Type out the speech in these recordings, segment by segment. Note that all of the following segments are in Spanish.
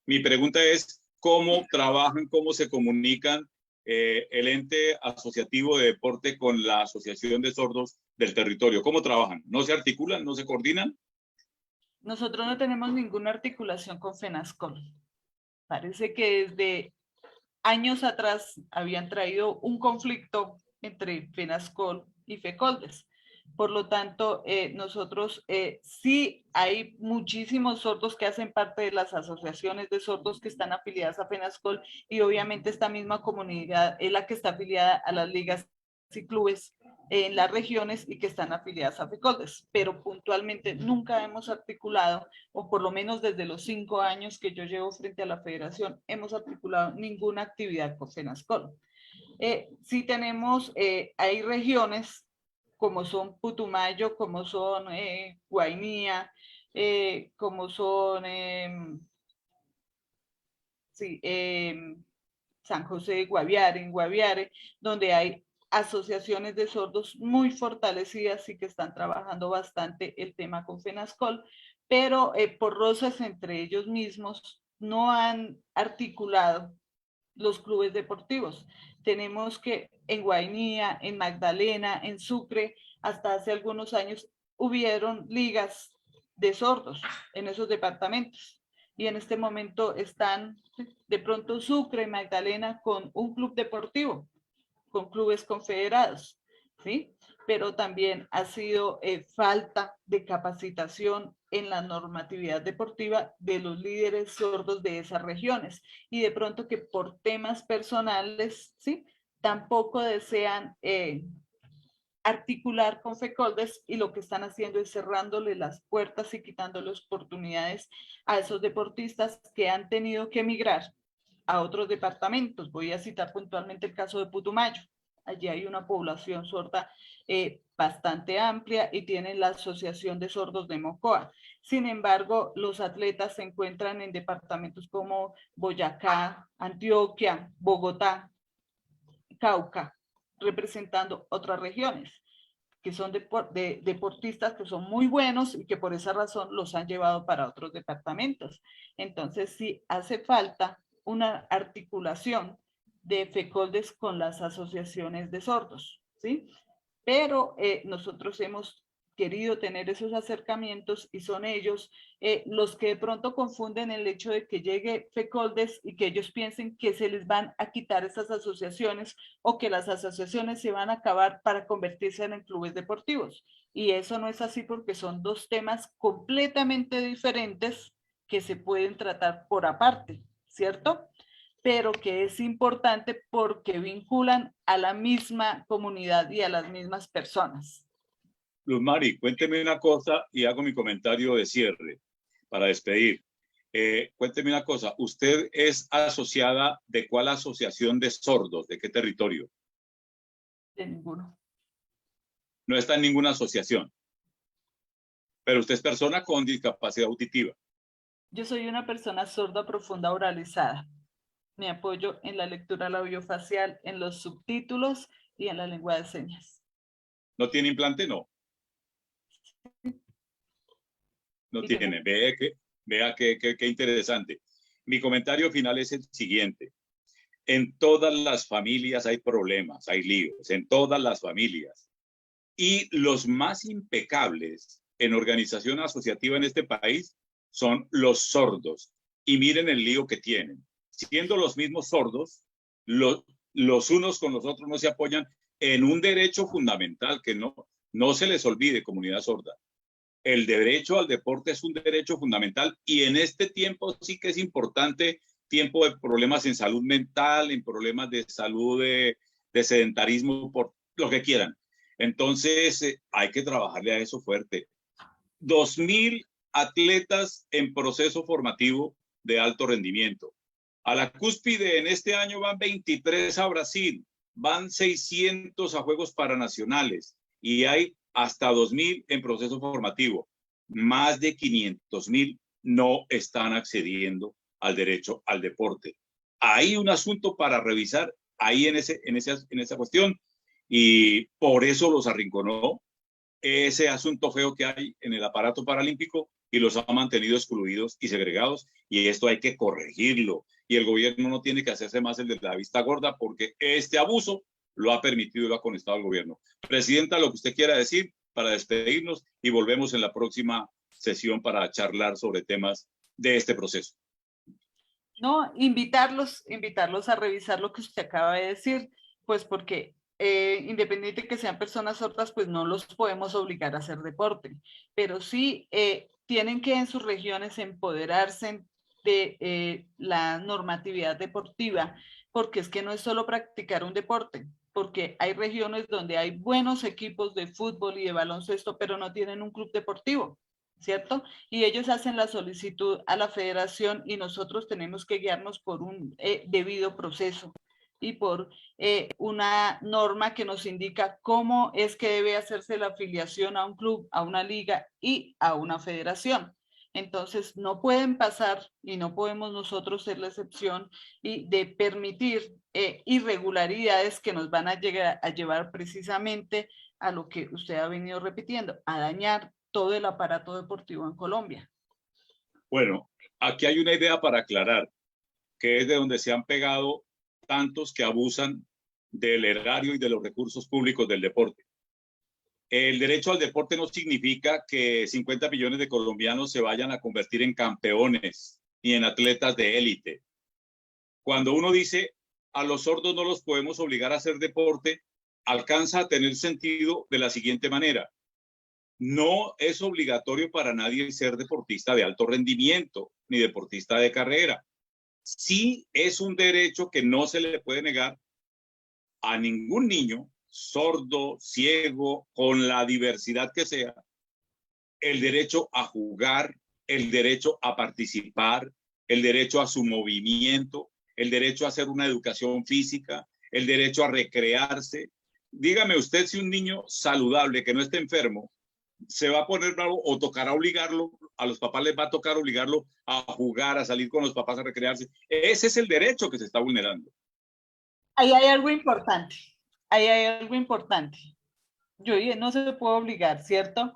Mi pregunta es, ¿cómo trabajan, cómo se comunican el ente asociativo de deporte con la Asociación de Sordos del territorio? ¿Cómo trabajan? ¿No se articulan? ¿No se coordinan? Nosotros no tenemos ninguna articulación con FENASCOL. Parece que desde años atrás habían traído un conflicto entre FENASCOL y FECOLDES. Por lo tanto, nosotros sí hay muchísimos sordos que hacen parte de las asociaciones de sordos que están afiliadas a FENASCOL, y obviamente esta misma comunidad es la que está afiliada a las ligas y clubes en las regiones y que están afiliadas a FECOLDES, pero puntualmente nunca hemos articulado, o por lo menos desde los 5 años que yo llevo frente a la federación, hemos articulado ninguna actividad con FENASCOL. Sí tenemos, hay regiones como son Putumayo, como son Guainía, como son sí, San José de Guaviare, en Guaviare, donde hay asociaciones de sordos muy fortalecidas y que están trabajando bastante el tema con FENASCOL, pero por roces entre ellos mismos no han articulado los clubes deportivos. Tenemos que en Guainía, en Magdalena, en Sucre, hasta hace algunos años hubieron ligas de sordos en esos departamentos. Y en este momento están de pronto Sucre y Magdalena con un club deportivo, con clubes confederados, ¿sí? Pero también ha sido falta de capacitación en la normatividad deportiva de los líderes sordos de esas regiones, y de pronto que por temas personales, ¿sí? Tampoco desean articular con FECOLDES, y lo que están haciendo es cerrándole las puertas y quitándoles oportunidades a esos deportistas que han tenido que emigrar a otros departamentos. Voy a citar puntualmente el caso de Putumayo. Allí hay una población sorda bastante amplia y tienen la Asociación de Sordos de Mocoa. Sin embargo, los atletas se encuentran en departamentos como Boyacá, Antioquia, Bogotá, Cauca, representando otras regiones, que son deportistas que son muy buenos y que por esa razón los han llevado para otros departamentos. Entonces, sí hace falta una articulación de FECOLDES con las asociaciones de sordos, ¿sí? Pero nosotros hemos querido tener esos acercamientos, y son ellos los que de pronto confunden el hecho de que llegue FECOLDES y que ellos piensen que se les van a quitar esas asociaciones, o que las asociaciones se van a acabar para convertirse en clubes deportivos. Y eso no es así, porque son dos temas completamente diferentes que se pueden tratar por aparte, ¿cierto? Pero que es importante porque vinculan a la misma comunidad y a las mismas personas. Luz Mari, cuénteme una cosa y hago mi comentario de cierre para despedir. Cuénteme una cosa, ¿usted es asociada de cuál asociación de sordos? ¿De qué territorio? De ninguno. No está en ninguna asociación, pero usted es persona con discapacidad auditiva. Yo soy una persona sorda profunda oralizada. Me apoyo en la lectura labiofacial, en los subtítulos y en la lengua de señas. ¿No tiene implante? No. No tiene. Vea qué interesante. Mi comentario final es el siguiente. En todas las familias hay problemas, hay líos, en todas las familias. Y los más impecables en organización asociativa en este país son los sordos. Y miren el lío que tienen. Siendo los mismos sordos, los unos con los otros no se apoyan en un derecho fundamental que no se les olvide, comunidad sorda. El derecho al deporte es un derecho fundamental, y en este tiempo sí que es importante, tiempo de problemas en salud mental, en problemas de salud de sedentarismo, por lo que quieran. Entonces hay que trabajarle a eso fuerte. 2.000 atletas en proceso formativo de alto rendimiento. A la cúspide en este año van 23 a Brasil, van 600 a Juegos Paranacionales, y hay hasta 2.000 en proceso formativo. Más de 500.000 no están accediendo al derecho al deporte. Hay un asunto para revisar ahí en esa cuestión, y por eso los arrinconó ese asunto feo que hay en el aparato paralímpico, y los ha mantenido excluidos y segregados, y esto hay que corregirlo. Y el gobierno no tiene que hacerse más el de la vista gorda, porque este abuso lo ha permitido y lo ha conectado el gobierno. Presidenta, lo que usted quiera decir para despedirnos, y volvemos en la próxima sesión para charlar sobre temas de este proceso. No, invitarlos a revisar lo que usted acaba de decir, pues porque independiente que sean personas sordas, pues no los podemos obligar a hacer deporte, pero sí tienen que en sus regiones empoderarse de la normatividad deportiva, porque es que no es solo practicar un deporte, porque hay regiones donde hay buenos equipos de fútbol y de baloncesto, pero no tienen un club deportivo, ¿cierto? Y ellos hacen la solicitud a la federación y nosotros tenemos que guiarnos por un debido proceso y por una norma que nos indica cómo es que debe hacerse la afiliación a un club, a una liga y a una federación. Entonces, no pueden pasar y no podemos nosotros ser la excepción y de permitir irregularidades que nos van a llegar a llevar precisamente a lo que usted ha venido repitiendo, a dañar todo el aparato deportivo en Colombia. Bueno, aquí hay una idea para aclarar, que es de donde se han pegado tantos que abusan del erario y de los recursos públicos del deporte. El derecho al deporte no significa que 50 millones de colombianos se vayan a convertir en campeones y en atletas de élite. Cuando uno dice a los sordos no los podemos obligar a hacer deporte, alcanza a tener sentido de la siguiente manera. No es obligatorio para nadie ser deportista de alto rendimiento ni deportista de carrera. Sí es un derecho que no se le puede negar a ningún niño, sordo, ciego, con la diversidad que sea, el derecho a jugar, el derecho a participar, el derecho a su movimiento, el derecho a hacer una educación física, el derecho a recrearse. Dígame usted si un niño saludable que no esté enfermo se va a poner bravo o tocará obligarlo, a los papás les va a tocar obligarlo a jugar, a salir con los papás a recrearse. Ese es el derecho que se está vulnerando. Ahí hay algo importante, ahí hay algo importante. Yo no se puede obligar, ¿cierto?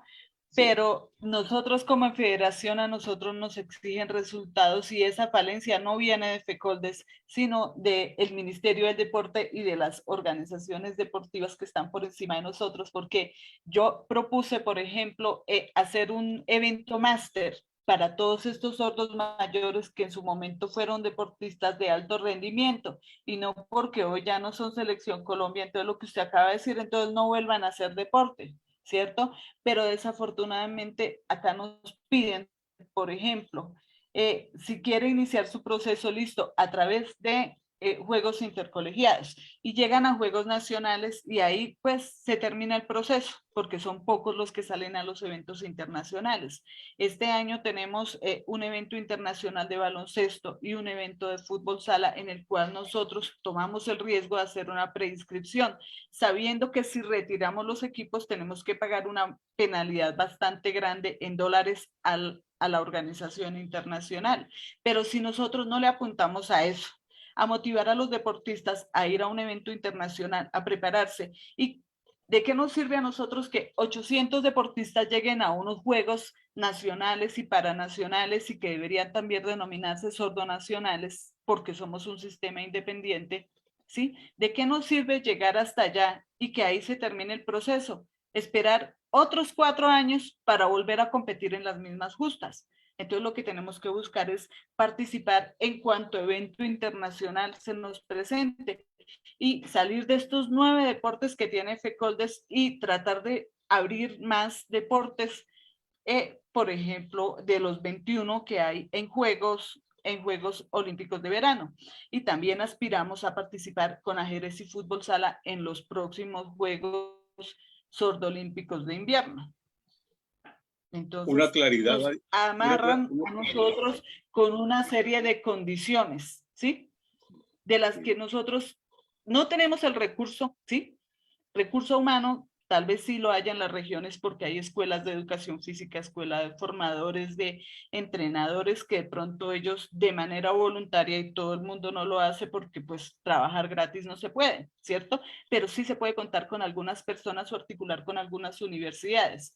Sí. Pero nosotros como federación a nosotros nos exigen resultados y esa falencia no viene de FECOLDES, sino del Ministerio del Deporte y de las organizaciones deportivas que están por encima de nosotros, porque yo propuse, por ejemplo, hacer un evento máster para todos estos sordos mayores que en su momento fueron deportistas de alto rendimiento y no porque hoy ya no son selección Colombia, entonces lo que usted acaba de decir, entonces no vuelvan a hacer deporte, ¿cierto? Pero desafortunadamente acá nos piden, por ejemplo, si quiere iniciar su proceso, listo, a través de juegos intercolegiados y llegan a juegos nacionales y ahí pues se termina el proceso porque son pocos los que salen a los eventos internacionales. Este año tenemos un evento internacional de baloncesto y un evento de fútbol sala en el cual nosotros tomamos el riesgo de hacer una preinscripción, sabiendo que si retiramos los equipos tenemos que pagar una penalidad bastante grande en dólares a la organización internacional. Pero si nosotros no le apuntamos a eso, a motivar a los deportistas a ir a un evento internacional, a prepararse. ¿Y de qué nos sirve a nosotros que 800 deportistas lleguen a unos juegos nacionales y paranacionales y que deberían también denominarse sordonacionales porque somos un sistema independiente? ¿Sí? ¿De qué nos sirve llegar hasta allá y que ahí se termine el proceso? Esperar otros 4 años para volver a competir en las mismas justas. Entonces lo que tenemos que buscar es participar en cuanto evento internacional se nos presente y salir de estos 9 deportes que tiene FECOLDES y tratar de abrir más deportes, por ejemplo, de los 21 que hay en Juegos Olímpicos de Verano. Y también aspiramos a participar con ajedrez y fútbol sala en los próximos Juegos Sordolímpicos de Invierno. Una Entonces, claridad, nos amarran a nosotros con una serie de condiciones, ¿sí? De las que nosotros no tenemos el recurso, ¿sí? Recurso humano, tal vez sí lo haya en las regiones porque hay escuelas de educación física, escuela de formadores, de entrenadores que de pronto ellos de manera voluntaria y todo el mundo no lo hace porque pues trabajar gratis no se puede, ¿cierto? Pero sí se puede contar con algunas personas o articular con algunas universidades.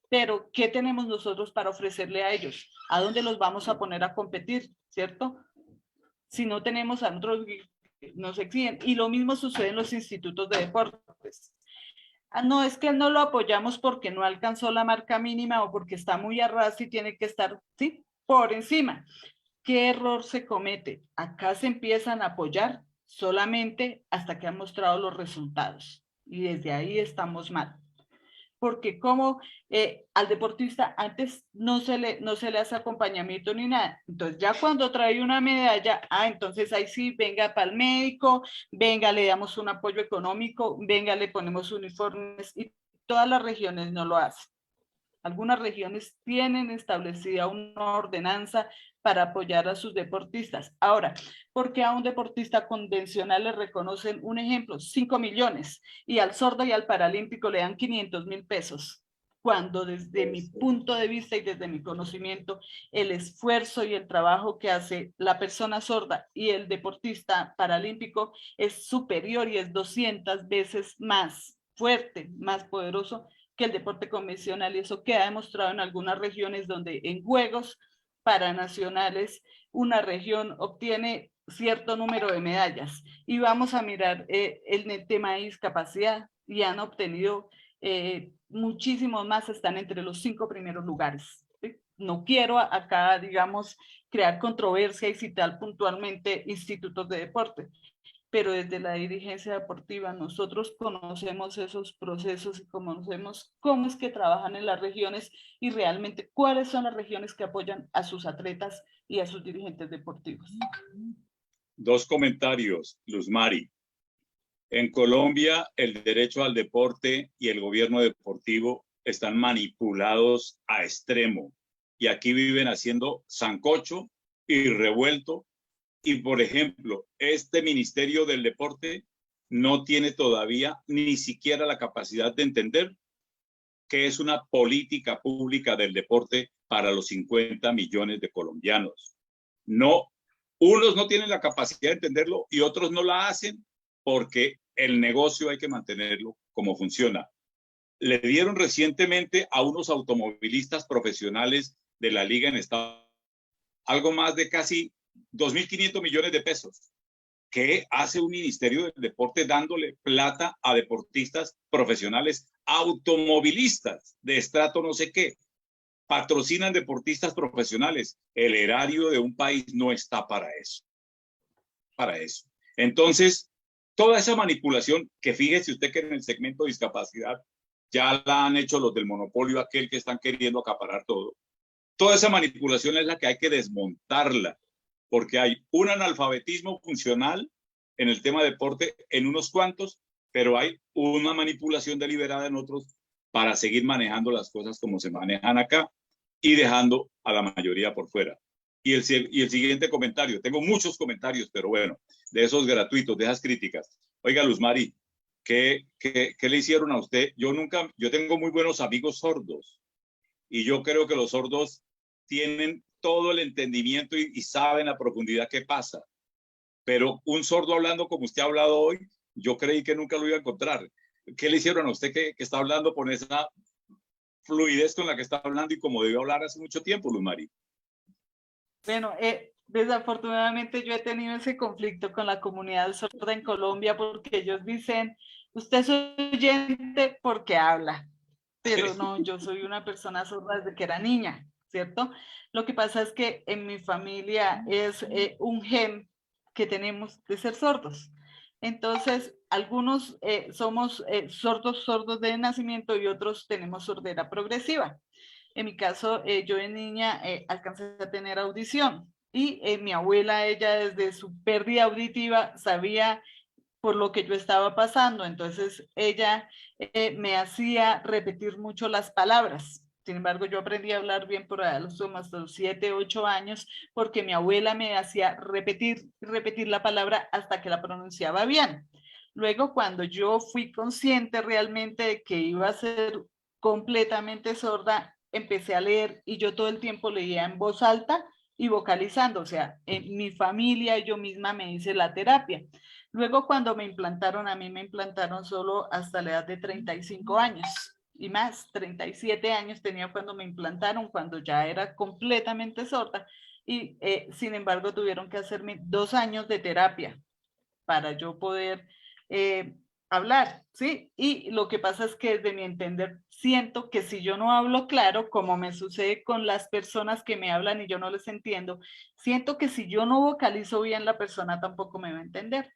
Pero, ¿qué tenemos nosotros para ofrecerle a ellos? ¿A dónde los vamos a poner a competir? ¿Cierto? Si no tenemos a nosotros, nos exigen. Y lo mismo sucede en los institutos de deportes. No, es que no lo apoyamos porque no alcanzó la marca mínima o porque está muy a ras y tiene que estar, ¿sí?, por encima. ¿Qué error se comete? Acá se empiezan a apoyar solamente hasta que han mostrado los resultados. Y desde ahí estamos mal. Porque como al deportista antes no se le hace acompañamiento ni nada. Entonces ya cuando trae una medalla, entonces ahí sí, venga para el médico, venga, le damos un apoyo económico, venga, le ponemos uniformes, y todas las regiones no lo hacen. Algunas regiones tienen establecida una ordenanza para apoyar a sus deportistas. Ahora, ¿por qué a un deportista convencional le reconocen, un ejemplo, 5 millones y al sordo y al paralímpico le dan 500.000 pesos? Cuando desde mi punto de vista y desde mi conocimiento, el esfuerzo y el trabajo que hace la persona sorda y el deportista paralímpico es superior y es 200 veces más fuerte, más poderoso que el deporte convencional, y eso queda demostrado en algunas regiones donde en juegos paranacionales una región obtiene cierto número de medallas. Y vamos a mirar el tema de discapacidad, y han obtenido muchísimos más, están entre los 5 primeros lugares. ¿Sí? No quiero acá, digamos, crear controversia y citar puntualmente institutos de deporte, pero desde la dirigencia deportiva nosotros conocemos esos procesos y conocemos cómo es que trabajan en las regiones y realmente cuáles son las regiones que apoyan a sus atletas y a sus dirigentes deportivos. Dos comentarios, Luz Mari. En Colombia, el derecho al deporte y el gobierno deportivo están manipulados a extremo, y aquí viven haciendo sancocho y revuelto. Y, por ejemplo, este Ministerio del Deporte no tiene todavía ni siquiera la capacidad de entender que es una política pública del deporte para los 50 millones de colombianos. No, unos no tienen la capacidad de entenderlo y otros no la hacen porque el negocio hay que mantenerlo como funciona. Le dieron recientemente a unos automovilistas profesionales de la liga en Estados Unidos algo más de casi 2.500 millones de pesos. ¿Qué hace un ministerio del deporte dándole plata a deportistas profesionales, automovilistas de estrato no sé qué? Patrocinan deportistas profesionales. El erario de un país no está para eso. Para eso. Entonces, toda esa manipulación, que fíjese usted que en el segmento de discapacidad ya la han hecho los del monopolio, aquel que están queriendo acaparar todo. Toda esa manipulación es la que hay que desmontarla, porque hay un analfabetismo funcional en el tema de deporte en unos cuantos, pero hay una manipulación deliberada en otros para seguir manejando las cosas como se manejan acá y dejando a la mayoría por fuera. Y el siguiente comentario, tengo muchos comentarios, pero bueno, de esos gratuitos, de esas críticas. Oiga, Luz Mari, ¿qué le hicieron a usted? Yo tengo muy buenos amigos sordos, y yo creo que los sordos tienen todo el entendimiento y saben a profundidad qué pasa. Pero un sordo hablando como usted ha hablado hoy, yo creí que nunca lo iba a encontrar. ¿Qué le hicieron a usted que está hablando con esa fluidez con la que está hablando y como debió hablar hace mucho tiempo, Luz Mari? Bueno, desafortunadamente yo he tenido ese conflicto con la comunidad sorda en Colombia, porque ellos dicen, usted es oyente porque habla, pero no, yo soy una persona sorda desde que era niña, ¿cierto? Lo que pasa es que en mi familia es un gen que tenemos de ser sordos. Entonces, algunos somos sordos de nacimiento y otros tenemos sordera progresiva. En mi caso, yo de niña alcancé a tener audición, y mi abuela, ella desde su pérdida auditiva sabía por lo que yo estaba pasando, entonces ella me hacía repetir mucho las palabras. Sin embargo, yo aprendí a hablar bien por hasta los 7, 8 años, porque mi abuela me hacía repetir la palabra hasta que la pronunciaba bien. Luego, cuando yo fui consciente realmente de que iba a ser completamente sorda, empecé a leer, y yo todo el tiempo leía en voz alta y vocalizando, o sea, en mi familia yo misma me hice la terapia. Luego, cuando me implantaron, a mí me implantaron solo hasta la edad de 35 años. y más, 37 años tenía cuando me implantaron, cuando ya era completamente sorda, y sin embargo tuvieron que hacerme 2 años de terapia para yo poder hablar, ¿sí? Y lo que pasa es que desde mi entender siento que si yo no hablo claro, como me sucede con las personas que me hablan y yo no les entiendo, siento que si yo no vocalizo bien, la persona tampoco me va a entender.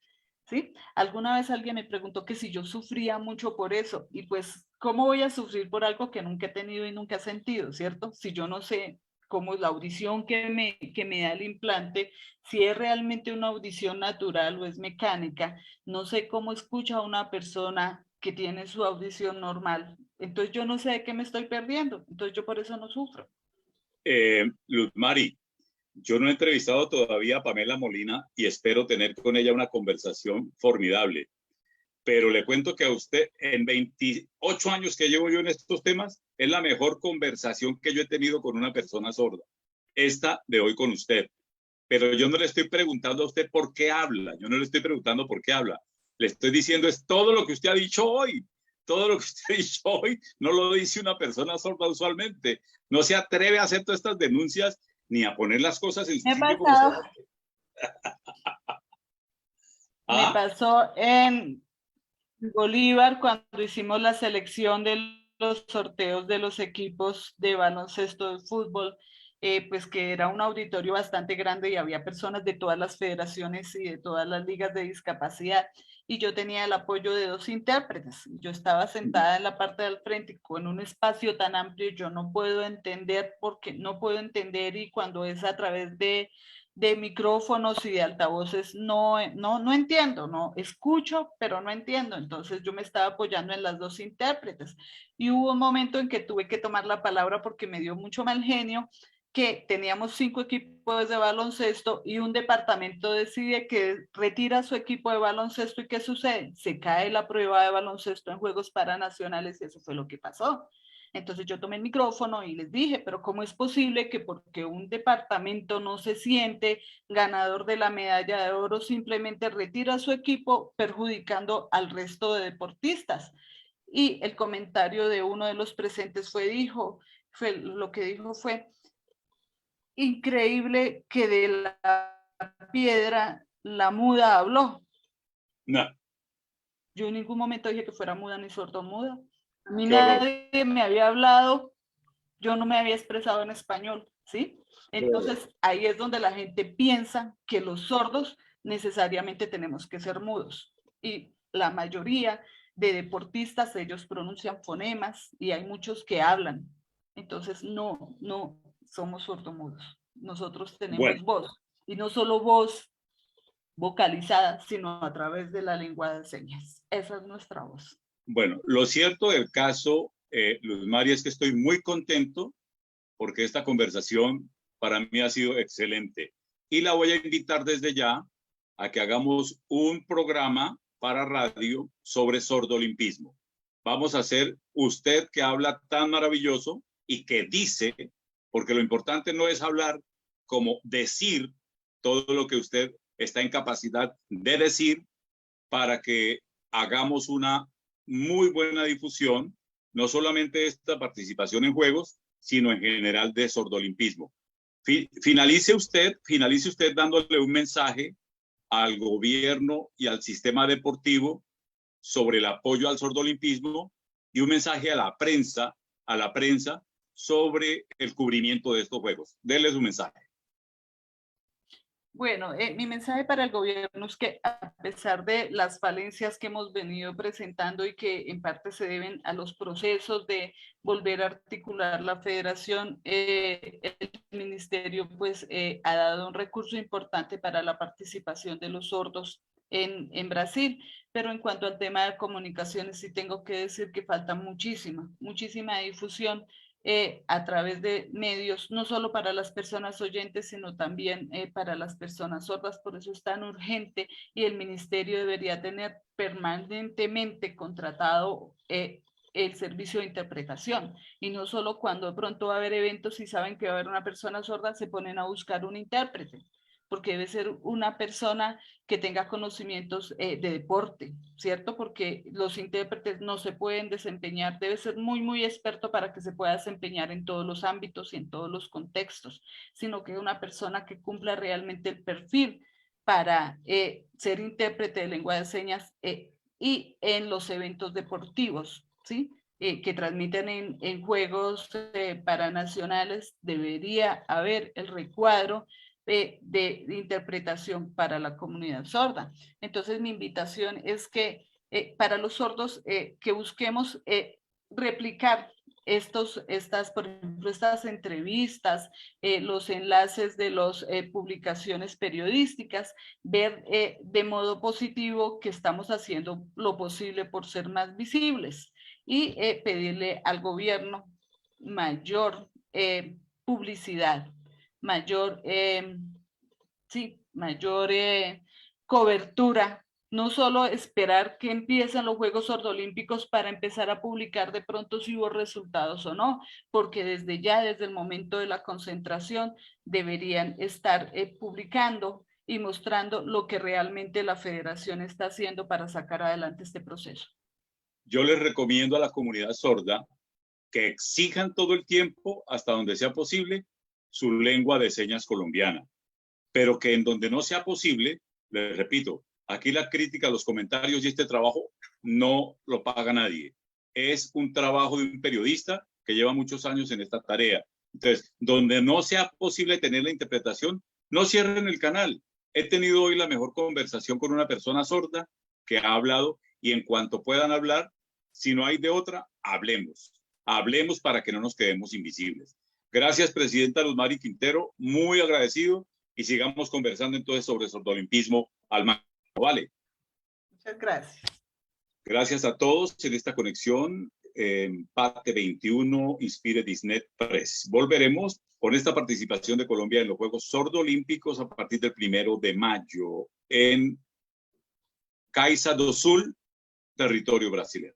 ¿Sí? Alguna vez alguien me preguntó que si yo sufría mucho por eso, y pues, ¿cómo voy a sufrir por algo que nunca he tenido y nunca he sentido, ¿cierto? Si yo no sé cómo es la audición que me da el implante, si es realmente una audición natural o es mecánica, no sé cómo escucha una persona que tiene su audición normal, entonces yo no sé de qué me estoy perdiendo, entonces yo por eso no sufro. Luz Mari, yo no he entrevistado todavía a Pamela Molina y espero tener con ella una conversación formidable. Pero le cuento que a usted, en 28 años que llevo yo en estos temas, es la mejor conversación que yo he tenido con una persona sorda. Esta de hoy con usted. Pero yo no le estoy preguntando a usted por qué habla. Yo no le estoy preguntando por qué habla. Le estoy diciendo es todo lo que usted ha dicho hoy. Todo lo que usted ha dicho hoy no lo dice una persona sorda usualmente. No se atreve a hacer todas estas denuncias ni a poner las cosas en su Me ha sitio como se pasado, hace. me ¿Ah? pasó en Bolívar cuando hicimos la selección de los sorteos de los equipos de baloncesto de fútbol, pues que era un auditorio bastante grande y había personas de todas las federaciones y de todas las ligas de discapacidad, y yo tenía el apoyo de 2 intérpretes. Yo estaba sentada en la parte del frente y con un espacio tan amplio yo no puedo entender, porque no puedo entender, y cuando es a través de micrófonos y de altavoces, no entiendo, no escucho, pero no entiendo. Entonces yo me estaba apoyando en las 2 intérpretes. Y hubo un momento en que tuve que tomar la palabra porque me dio mucho mal genio, que teníamos 5 equipos de baloncesto y un departamento decide que retira su equipo de baloncesto, y ¿qué sucede? Se cae la prueba de baloncesto en Juegos Paranacionales, y eso fue lo que pasó. Entonces yo tomé el micrófono y les dije, pero ¿cómo es posible que porque un departamento no se siente ganador de la medalla de oro simplemente retira a su equipo, perjudicando al resto de deportistas? Y el comentario de uno de los presentes lo que dijo fue, increíble que de la piedra la muda habló. No, Yo en ningún momento dije que fuera muda ni sordomuda. A mí qué horror. nadie me había hablado, yo no me había expresado en español, ¿sí? Entonces ahí es donde la gente piensa que los sordos necesariamente tenemos que ser mudos. Y la mayoría de deportistas, ellos pronuncian fonemas y hay muchos que hablan. Entonces no somos sordomudos. Nosotros tenemos Bueno, voz, y no solo voz vocalizada, sino a través de la lengua de señas. Esa es nuestra voz. bueno, lo cierto del caso, Luz María, es que estoy muy contento porque esta conversación para mí ha sido excelente. Y la voy a invitar desde ya a que hagamos un programa para radio sobre sordolimpismo. Vamos a hacer usted que habla tan maravilloso y que dice, porque lo importante no es hablar como decir todo lo que usted está en capacidad de decir, para que hagamos una muy buena difusión, no solamente de esta participación en juegos, sino en general de sordolimpismo. Finalice usted dándole un mensaje al gobierno y al sistema deportivo sobre el apoyo al sordolimpismo, y un mensaje a la prensa sobre el cubrimiento de estos juegos. Denle su mensaje. Bueno, mi mensaje para el gobierno es que, a pesar de las falencias que hemos venido presentando y que en parte se deben a los procesos de volver a articular la federación, el ministerio pues ha dado un recurso importante para la participación de los sordos en Brasil. Pero en cuanto al tema de comunicaciones, sí tengo que decir que falta muchísima difusión a través de medios, no solo para las personas oyentes, sino también para las personas sordas. Por eso es tan urgente, y el ministerio debería tener permanentemente contratado el servicio de interpretación, y no solo cuando de pronto va a haber eventos y saben que va a haber una persona sorda, se ponen a buscar un intérprete. porque debe ser una persona que tenga conocimientos de deporte, ¿cierto? Porque los intérpretes no se pueden desempeñar, debe ser muy, muy experto para que se pueda desempeñar en todos los ámbitos y en todos los contextos, sino que una persona que cumpla realmente el perfil para ser intérprete de lengua de señas y en los eventos deportivos, ¿sí? Que transmiten en juegos paranacionales, debería haber el recuadro de interpretación para la comunidad sorda. Entonces, mi invitación es que para los sordos, que busquemos replicar por ejemplo, estas entrevistas, los enlaces de las publicaciones periodísticas, ver de modo positivo que estamos haciendo lo posible por ser más visibles y pedirle al gobierno mayor publicidad, mayor, mayor cobertura. No solo esperar que empiecen los Juegos Sordolímpicos para empezar a publicar de pronto si hubo resultados o no, porque desde ya, desde el momento de la concentración, deberían estar publicando y mostrando lo que realmente la federación está haciendo para sacar adelante este proceso. Yo les recomiendo a la comunidad sorda que exijan todo el tiempo, hasta donde sea posible, su lengua de señas colombiana, pero que en donde no sea posible, les repito, aquí la crítica, los comentarios y este trabajo no lo paga nadie. Es un trabajo de un periodista que lleva muchos años en esta tarea. Entonces, donde no sea posible tener la interpretación, no cierren el canal. He tenido hoy la mejor conversación con una persona sorda que ha hablado, y en cuanto puedan hablar, si no hay de otra, hablemos. Hablemos para que no nos quedemos invisibles. Gracias, presidenta Luzmari Quintero, muy agradecido, y sigamos conversando entonces sobre sordolimpismo al máximo. Vale. Muchas gracias. Gracias a todos en esta conexión en PATE 21 Inspire Disnet Press. Volveremos con esta participación de Colombia en los Juegos Sordolímpicos a partir del 1 de mayo en Caixa do Sul, territorio brasileño.